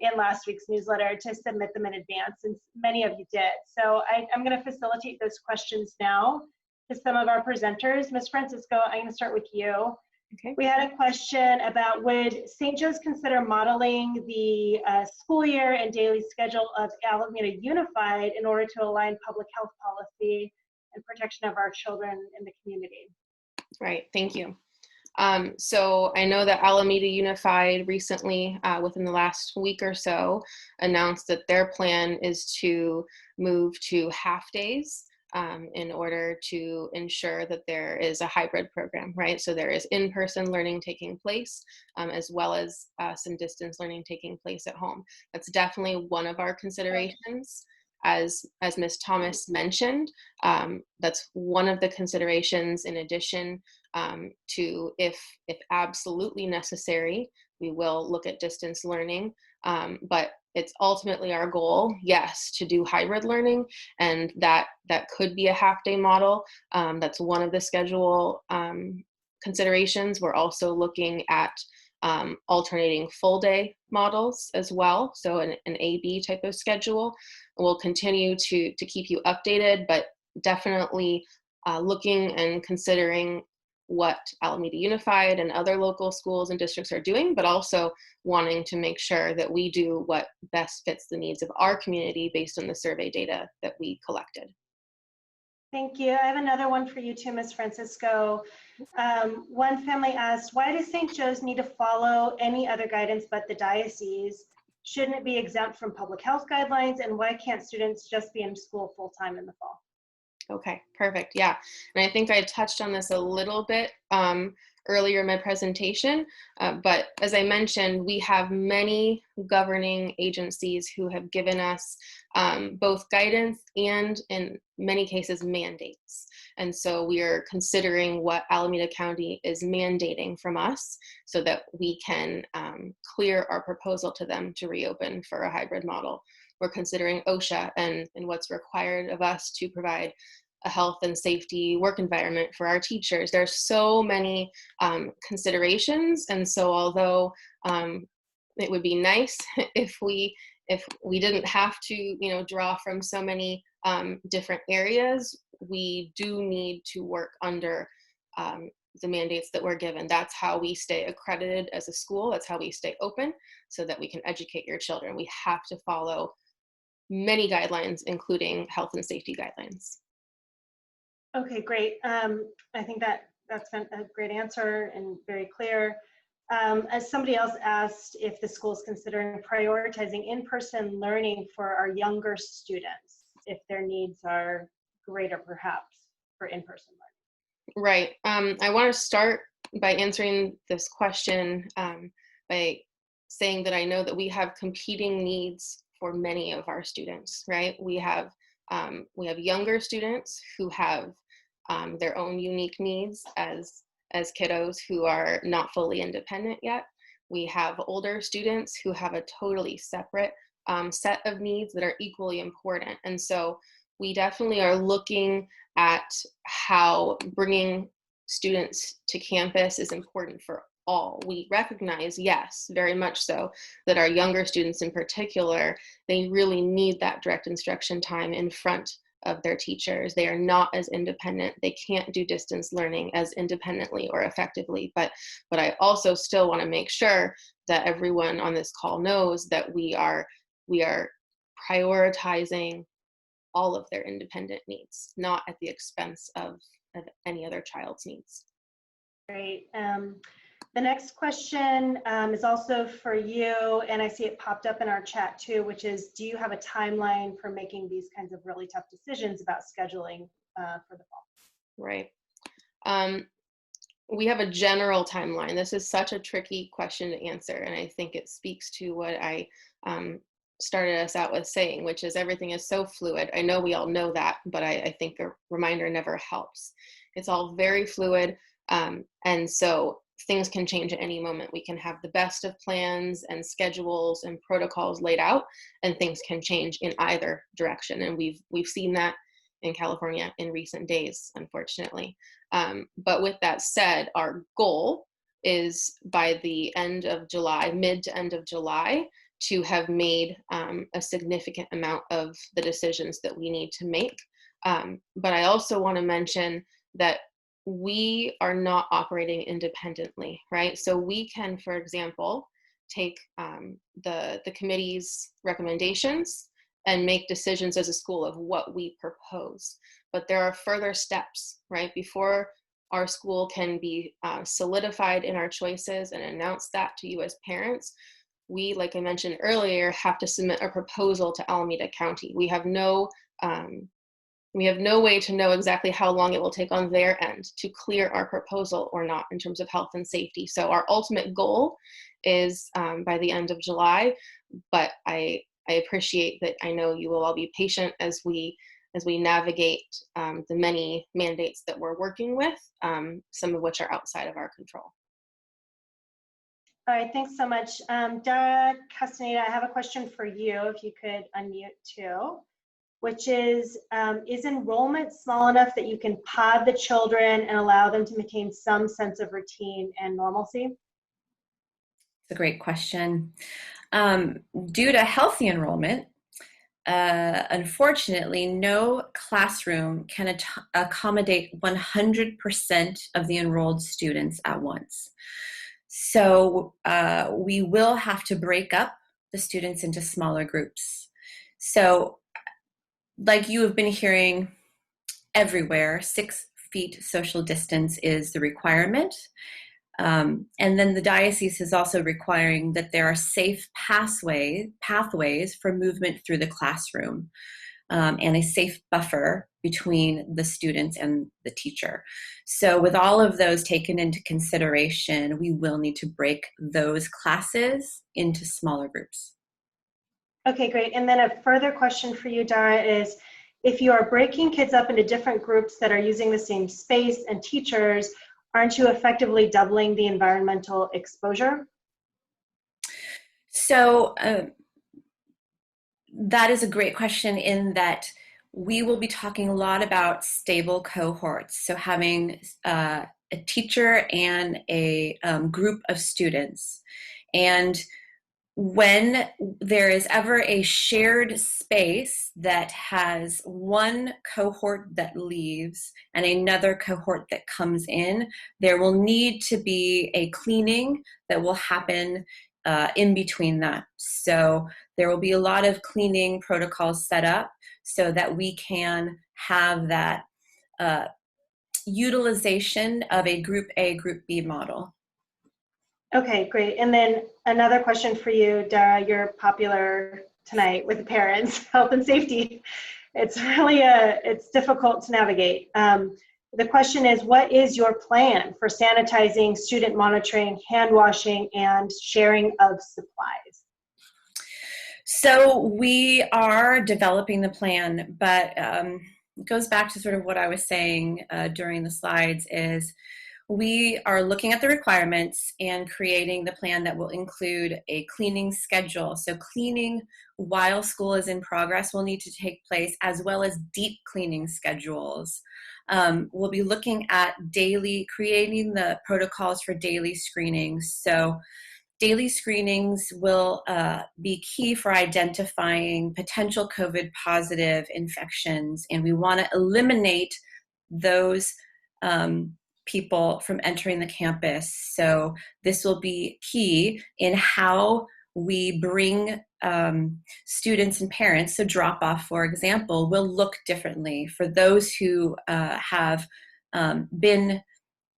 in last week's newsletter, to submit them in advance, and many of you did. So I'm going to facilitate those questions now to some of our presenters. Ms. Francisco, I'm going to start with you. Okay. We had a question about, would St. Joe's consider modeling the school year and daily schedule of Alameda Unified in order to align public health policy and protection of our children in the community? Right, thank you. So I know that Alameda Unified recently, within the last week or so, announced that their plan is to move to half days in order to ensure that there is a hybrid program, right? So there is in-person learning taking place, as well as some distance learning taking place at home. That's definitely one of our considerations. as Ms. Thomas mentioned, that's one of the considerations in addition to if absolutely necessary, we will look at distance learning. But it's ultimately our goal, yes, to do hybrid learning, and that could be a half-day model. That's one of the schedule considerations. We're also looking at alternating full-day models as well, so an A-B type of schedule. We'll continue to keep you updated, but definitely looking and considering what Alameda Unified and other local schools and districts are doing, but also wanting to make sure that we do what best fits the needs of our community based on the survey data that we collected. Thank you. I have another one for you too, Ms. Francisco. One family asked, why does St. Joe's need to follow any other guidance but the diocese? Shouldn't it be exempt from public health guidelines? And why can't students just be in school full-time in the fall? Okay, perfect. Yeah, and I think I touched on this a little bit earlier in my presentation, but as I mentioned, we have many governing agencies who have given us both guidance and, in many cases, mandates. And so we are considering what Alameda County is mandating from us so that we can clear our proposal to them to reopen for a hybrid model. We're considering OSHA and what's required of us to provide a health and safety work environment for our teachers. There's so many considerations, and so although it would be nice if we didn't have to draw from so many different areas, we do need to work under the mandates that we're given. That's how we stay accredited as a school. That's how we stay open so that we can educate your children. We have to follow many guidelines, including health and safety guidelines. Okay, great. I think that's been a great answer and very clear. As somebody else asked if the school is considering prioritizing in-person learning for our younger students, if their needs are greater perhaps for in-person learning. Right. I want to start by answering this question by saying that I know that we have competing needs for many of our students, right? We have younger students who have their own unique needs as kiddos who are not fully independent yet. We have older students who have a totally separate set of needs that are equally important. And so we definitely are looking at how bringing students to campus is important for all. We recognize, yes, very much so, that our younger students in particular, they really need that direct instruction time in front of their teachers. They are not as independent. They can't do distance learning as independently or effectively. But I also still want to make sure that everyone on this call knows that we are prioritizing all of their independent needs, not at the expense of any other child's needs. Great. The next question is also for you, and I see it popped up in our chat too, which is, do you have a timeline for making these kinds of really tough decisions about scheduling for the fall? Right. We have a general timeline. This is such a tricky question to answer, and I think it speaks to what I started us out with saying, which is everything is so fluid. I know we all know that, but I think a reminder never helps. It's all very fluid, and so things can change at any moment. We can have the best of plans and schedules and protocols laid out, and things can change in either direction. And we've seen that in California in recent days, unfortunately. But with that said, our goal is by the end of July, mid to end of July, to have made a significant amount of the decisions that we need to make. But I also want to mention that we are not operating independently, right? So we can, for example, take the committee's recommendations and make decisions as a school of what we propose. But there are further steps, right? Before our school can be solidified in our choices and announce that to you as parents, we, like I mentioned earlier, have to submit a proposal to Alameda County. We have no way to know exactly how long it will take on their end to clear our proposal or not in terms of health and safety. So our ultimate goal is by the end of July, but I appreciate that. I know you will all be patient as we navigate the many mandates that we're working with, some of which are outside of our control. All right, thanks so much. Dara Castaneda, I have a question for you, if you could unmute too, which is enrollment small enough that you can pod the children and allow them to maintain some sense of routine and normalcy? It's a great question. Due to healthy enrollment, unfortunately, no classroom can accommodate 100% of the enrolled students at once. So we will have to break up the students into smaller groups. So like you have been hearing everywhere, 6 feet social distance is the requirement. And then the diocese is also requiring that there are safe pathways for movement through the classroom, and a safe buffer between the students and the teacher. So with all of those taken into consideration, we will need to break those classes into smaller groups. Okay, great. And then a further question for you, Dara, is if you are breaking kids up into different groups that are using the same space and teachers, aren't you effectively doubling the environmental exposure? So that is a great question, in that we will be talking a lot about stable cohorts. So having a teacher and a group of students. And when there is ever a shared space that has one cohort that leaves and another cohort that comes in, there will need to be a cleaning that will happen in between that. So there will be a lot of cleaning protocols set up so that we can have that utilization of a Group A, Group B model. Okay, great. And then another question for you, Dara. You're popular tonight with the parents, health and safety. It's really it's difficult to navigate. The question is, what is your plan for sanitizing, student monitoring, hand washing, and sharing of supplies? So we are developing the plan, but it goes back to sort of what I was saying during the slides, is we are looking at the requirements and creating the plan that will include a cleaning schedule. So cleaning while school is in progress will need to take place, as well as deep cleaning schedules. We'll be looking at creating the protocols for daily screenings. So daily screenings will be key for identifying potential COVID positive infections, and we want to eliminate those people from entering the campus. So this will be key in how we bring students and parents. So drop off, for example, will look differently for those who have been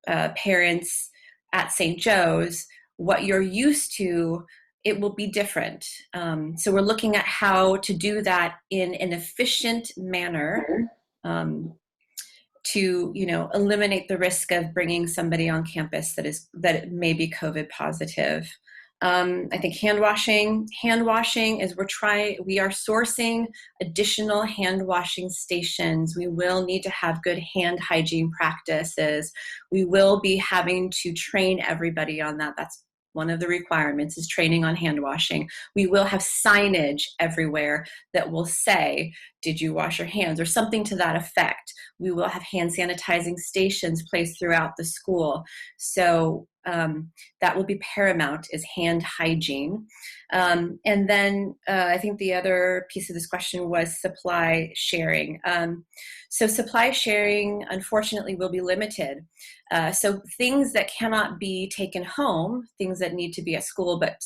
parents at St. Joe's. What you're used to, it will be different. So we're looking at how to do that in an efficient manner, to eliminate the risk of bringing somebody on campus that may be COVID positive. I think hand washing is we are sourcing additional hand washing stations. We will need to have good hand hygiene practices. We will be having to train everybody on that. That's one of the requirements, is training on hand washing. We will have signage everywhere that will say, "Did you wash your hands?" or something to that effect. We will have hand sanitizing stations placed throughout the school. So that will be paramount, is hand hygiene. And then I think the other piece of this question was supply sharing. So supply sharing, unfortunately, will be limited. So things that cannot be taken home, things that need to be at school but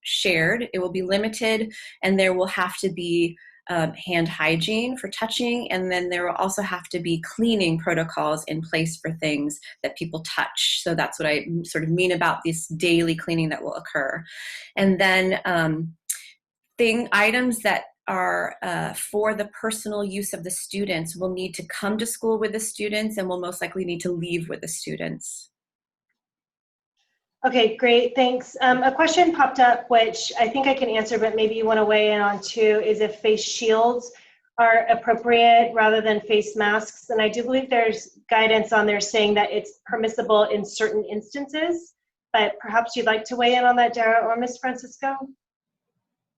shared, it will be limited, and there will have to be hand hygiene for touching, and then there will also have to be cleaning protocols in place for things that people touch. So that's what I sort of mean about this daily cleaning that will occur. And then items that are for the personal use of the students will need to come to school with the students and will most likely need to leave with the students. Okay, great, thanks. A question popped up, which I think I can answer, but maybe you want to weigh in on too, is if face shields are appropriate rather than face masks. And I do believe there's guidance on there saying that it's permissible in certain instances, but perhaps you'd like to weigh in on that, Dara or Ms. Francisco?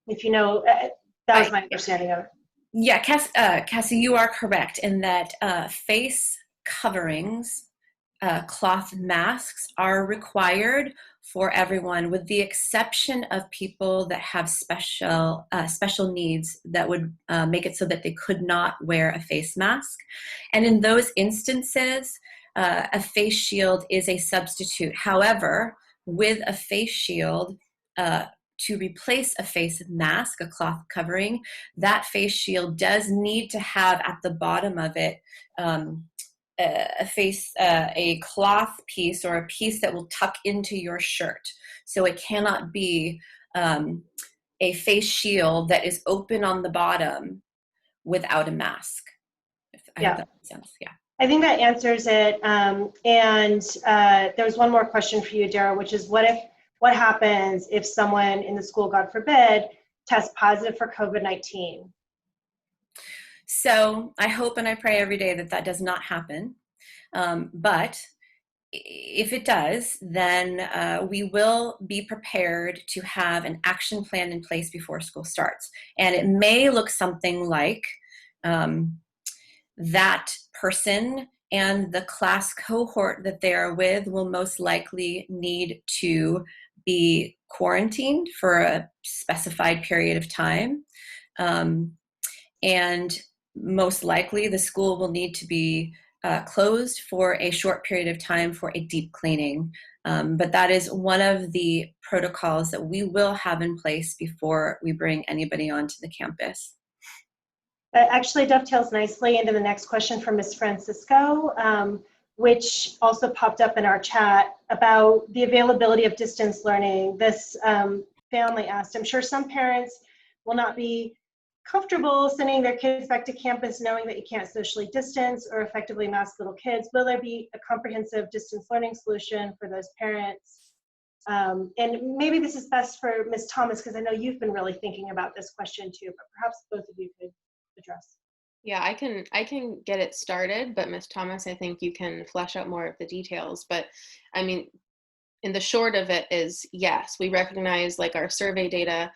If you know, that was my understanding of it. Yeah, Cassie, you are correct in that face coverings, cloth masks are required for everyone, with the exception of people that have special needs that would make it so that they could not wear a face mask. And in those instances, a face shield is a substitute. However, with a face shield, to replace a face mask, a cloth covering, that face shield does need to have at the bottom of it a cloth piece or a piece that will tuck into your shirt. So it cannot be a face shield that is open on the bottom without a mask. I hope that makes sense. Yeah. I think that answers it. And there's one more question for you, Dara, which is what happens if someone in the school, God forbid, tests positive for COVID-19? So I hope and I pray every day that that does not happen. But if it does, then we will be prepared to have an action plan in place before school starts. And it may look something like that person and the class cohort that they are with will most likely need to be quarantined for a specified period of time. And most likely the school will need to be closed for a short period of time for a deep cleaning. But that is one of the protocols that we will have in place before we bring anybody onto the campus. That actually dovetails nicely into the next question from Ms. Francisco, which also popped up in our chat about the availability of distance learning. This family asked, I'm sure some parents will not be comfortable sending their kids back to campus knowing that you can't socially distance or effectively mask little kids. Will there be a comprehensive distance learning solution for those parents? And maybe this is best for Ms. Thomas, because I know you've been really thinking about this question too, but perhaps both of you could address. Yeah, I can get it started, but Ms. Thomas, I think you can flesh out more of the details. But I mean, in the short of it is, yes, we recognize, like, our survey data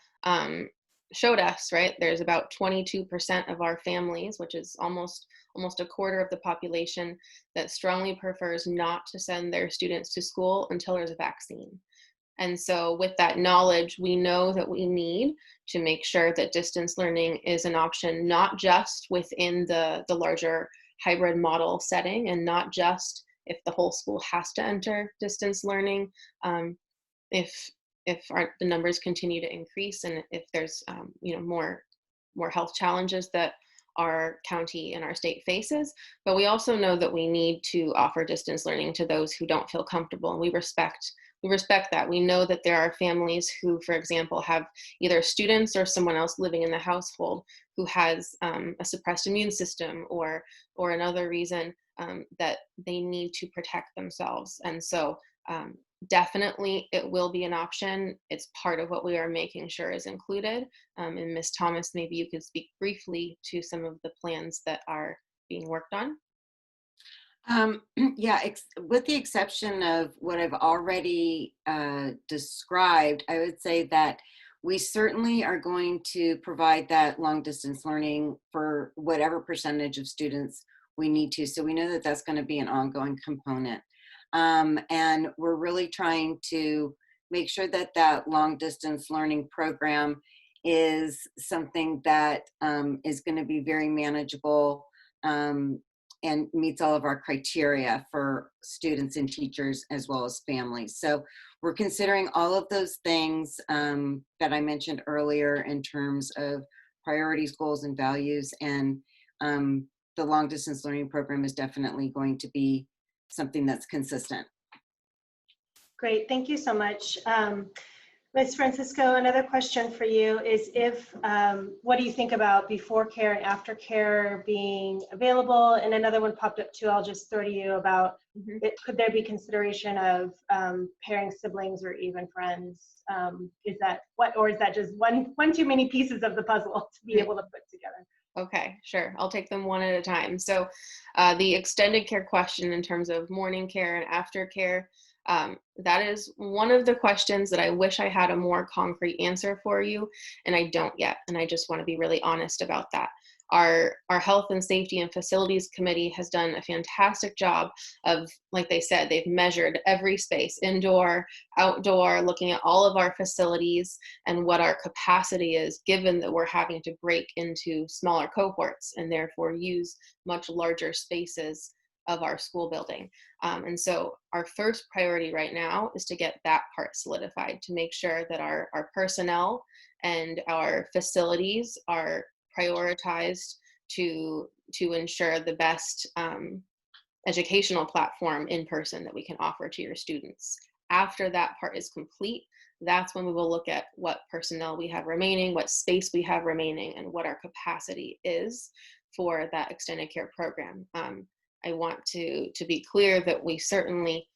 showed us, right? There's about 22% of our families, which is almost a quarter of the population, that strongly prefers not to send their students to school until there's a vaccine. And so with that knowledge, we know that we need to make sure that distance learning is an option, not just within the larger hybrid model setting, and not just if the whole school has to enter distance learning. If the numbers continue to increase, and if there's more health challenges that our county and our state faces, but we also know that we need to offer distance learning to those who don't feel comfortable, and we respect that. We know that there are families who, for example, have either students or someone else living in the household who has a suppressed immune system or another reason that they need to protect themselves. And so definitely it will be an option. It's part of what we are making sure is included. And Ms. Thomas, maybe you could speak briefly to some of the plans that are being worked on. Yeah, with the exception of what I've already described, I would say that we certainly are going to provide that long distance learning for whatever percentage of students we need to. So we know that that's going to be an ongoing component. And we're really trying to make sure that that long distance learning program is something that is going to be very manageable and meets all of our criteria for students and teachers as well as families. So we're considering all of those things that I mentioned earlier in terms of priorities, goals, and values. And the long distance learning program is definitely going to be something that's consistent. Great, thank you so much. Ms. Francisco, another question for you is what do you think about before care and after care being available? And another one popped up too, I'll just throw to you about could there be consideration of pairing siblings or even friends? Is that or is that just one too many pieces of the puzzle to be able to put together? Okay, sure. I'll take them one at a time. So the extended care question in terms of morning care and after care, that is one of the questions that I wish I had a more concrete answer for you, and I don't yet. And I just want to be really honest about that. Our Health and Safety and Facilities Committee has done a fantastic job of, like they said, they've measured every space, indoor, outdoor, looking at all of our facilities and what our capacity is, given that we're having to break into smaller cohorts and therefore use much larger spaces of our school building. And so our first priority right now is to get that part solidified, to make sure that our personnel and our facilities are prioritized to ensure the best educational platform in person that we can offer to your students. After that part is complete, that's when we will look at what personnel we have remaining, what space we have remaining, and what our capacity is for that extended care program. I want to be clear that we certainly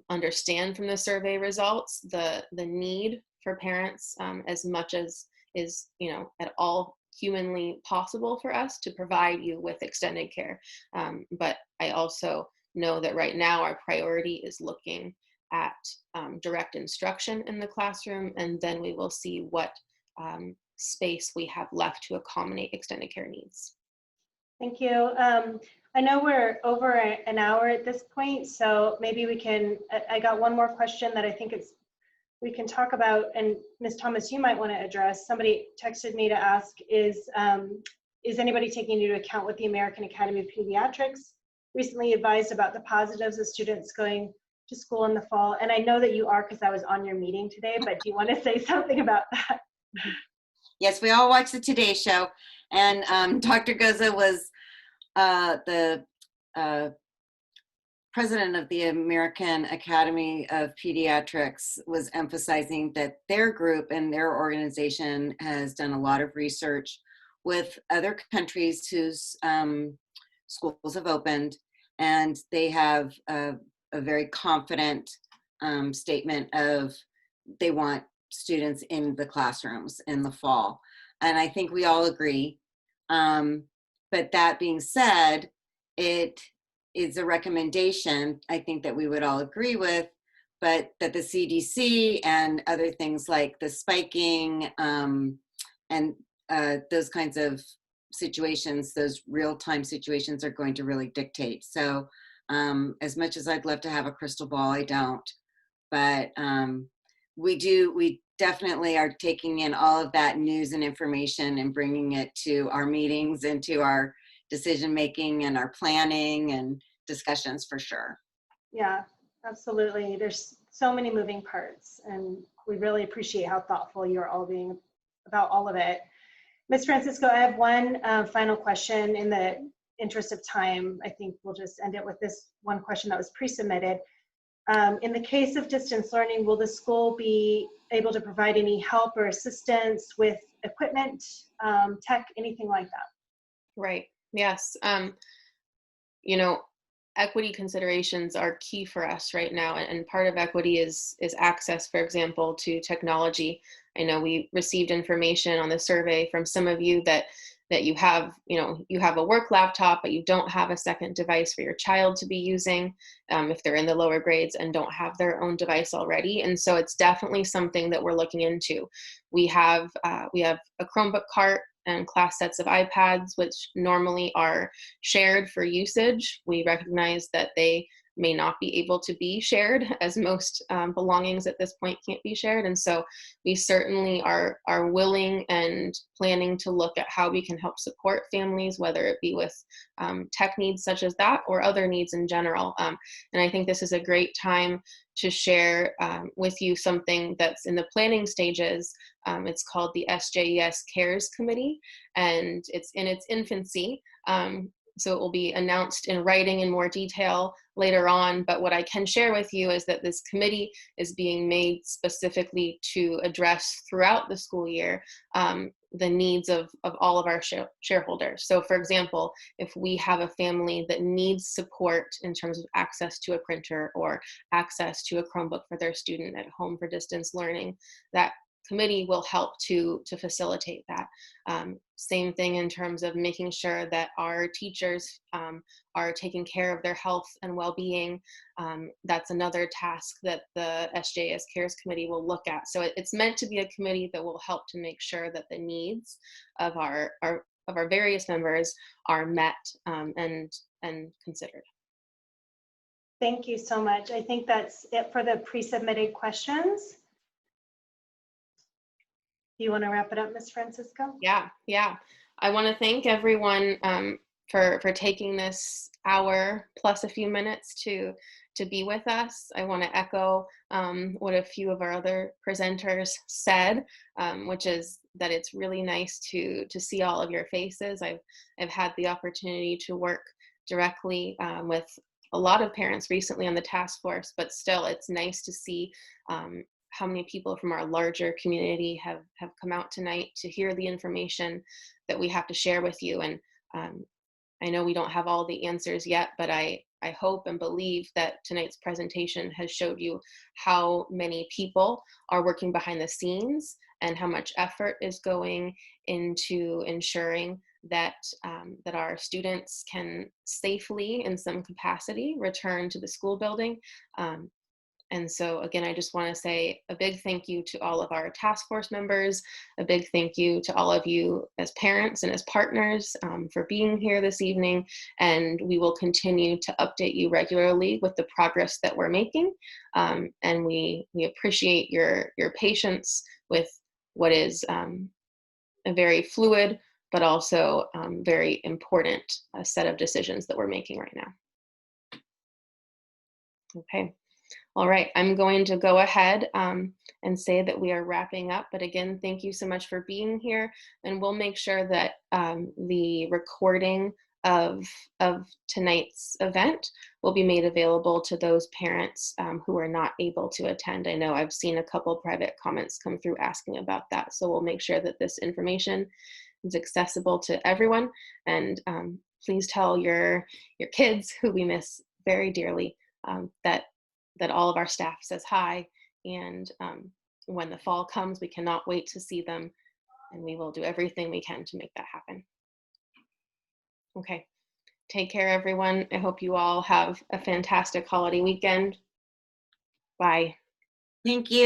understand from the survey results the need for parents as much as is at all humanly possible for us to provide you with extended care. But I also know that right now our priority is looking at direct instruction in the classroom, and then we will see what space we have left to accommodate extended care needs. Thank you. I know we're over an hour at this point, so maybe we can, I got one more question that I think we can talk about, and Ms. Thomas, you might want to address. Somebody texted me to ask, is anybody taking into account what the American Academy of Pediatrics recently advised about the positives of students going to school in the fall? And I know that you are, because I was on your meeting today, but do you want to say something about that? Yes, we all watched the Today Show, and Dr. Goza was the president of the American Academy of Pediatrics, was emphasizing that their group and their organization has done a lot of research with other countries whose schools have opened, and they have a very confident statement of they want students in the classrooms in the fall. And I think we all agree. But that being said, it is a recommendation, I think, that we would all agree with, but that the CDC and other things like the spiking and those kinds of situations, those real-time situations, are going to really dictate. So as much as I'd love to have a crystal ball, I don't. But we definitely are taking in all of that news and information and bringing it to our meetings and to our decision making and our planning and discussions, for sure. Yeah, absolutely. There's so many moving parts, and we really appreciate how thoughtful you're all being about all of it. Ms. Francisco, I have one final question. In the interest of time, I think we'll just end it with this one question that was pre-submitted. In the case of distance learning, will the school be able to provide any help or assistance with equipment, tech, anything like that? Right. Yes. Equity considerations are key for us right now, and part of equity is access, for example, to technology. I know we received information on the survey from some of you that you have a work laptop, but you don't have a second device for your child to be using if they're in the lower grades and don't have their own device already. And so it's definitely something that we're looking into. We have a Chromebook cart and class sets of iPads, which normally are shared for usage. We recognize that they may not be able to be shared, as most belongings at this point can't be shared. And so we certainly are willing and planning to look at how we can help support families, whether it be with tech needs such as that or other needs in general. And I think this is a great time to share with you something that's in the planning stages. It's called the SJES Cares Committee, and it's in its infancy. So it will be announced in writing in more detail later on, but what I can share with you is that this committee is being made specifically to address throughout the school year the needs of all of our shareholders. So for example, if we have a family that needs support in terms of access to a printer or access to a Chromebook for their student at home for distance learning, that committee will help to facilitate that. Same thing in terms of making sure that our teachers are taking care of their health and well-being. That's another task that the SJES Cares Committee will look at. So it's meant to be a committee that will help to make sure that the needs of our various members are met and considered. Thank you so much. I think that's it for the pre-submitted questions. Do you want to wrap it up, Ms. Francisco? Yeah. I want to thank everyone for taking this hour plus a few minutes to be with us. I want to echo what a few of our other presenters said, which is that it's really nice to see all of your faces. I've had the opportunity to work directly with a lot of parents recently on the task force, but still it's nice to see how many people from our larger community have come out tonight to hear the information that we have to share with you. And I know we don't have all the answers yet, but I hope and believe that tonight's presentation has showed you how many people are working behind the scenes and how much effort is going into ensuring that that our students can safely, in some capacity, return to the school building. And so again, I just want to say a big thank you to all of our task force members, a big thank you to all of you as parents and as partners for being here this evening. And we will continue to update you regularly with the progress that we're making. And we appreciate your patience with what is a very fluid, but also very important set of decisions that we're making right now. Okay. All right, I'm going to go ahead and say that we are wrapping up. But again, thank you so much for being here. And we'll make sure that the recording of tonight's event will be made available to those parents who are not able to attend. I know I've seen a couple private comments come through asking about that. So we'll make sure that this information is accessible to everyone. And please tell your kids, who we miss very dearly, that all of our staff says hi, and when the fall comes, we cannot wait to see them, and we will do everything we can to make that happen. Okay, take care, everyone. I hope you all have a fantastic holiday weekend. Bye. Thank you.